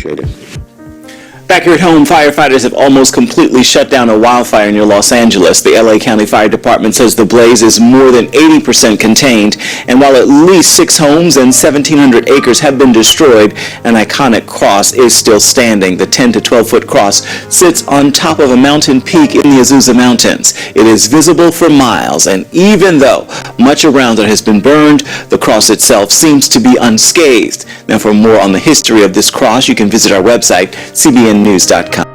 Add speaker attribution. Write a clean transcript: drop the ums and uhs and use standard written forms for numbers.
Speaker 1: appreciate it.
Speaker 2: Back here at home, firefighters have almost completely shut down a wildfire near Los Angeles. The LA County Fire Department says the blaze is more than 80% contained, and while at least 6 homes and 1,700 acres have been destroyed, an iconic cross is still standing. The 10 to 12-foot cross sits on top of a mountain peak in the Azusa Mountains. It is visible for miles, and even though much around it has been burned, the cross itself seems to be unscathed. Now, for more on the history of this cross, you can visit our website, cbnnews.com.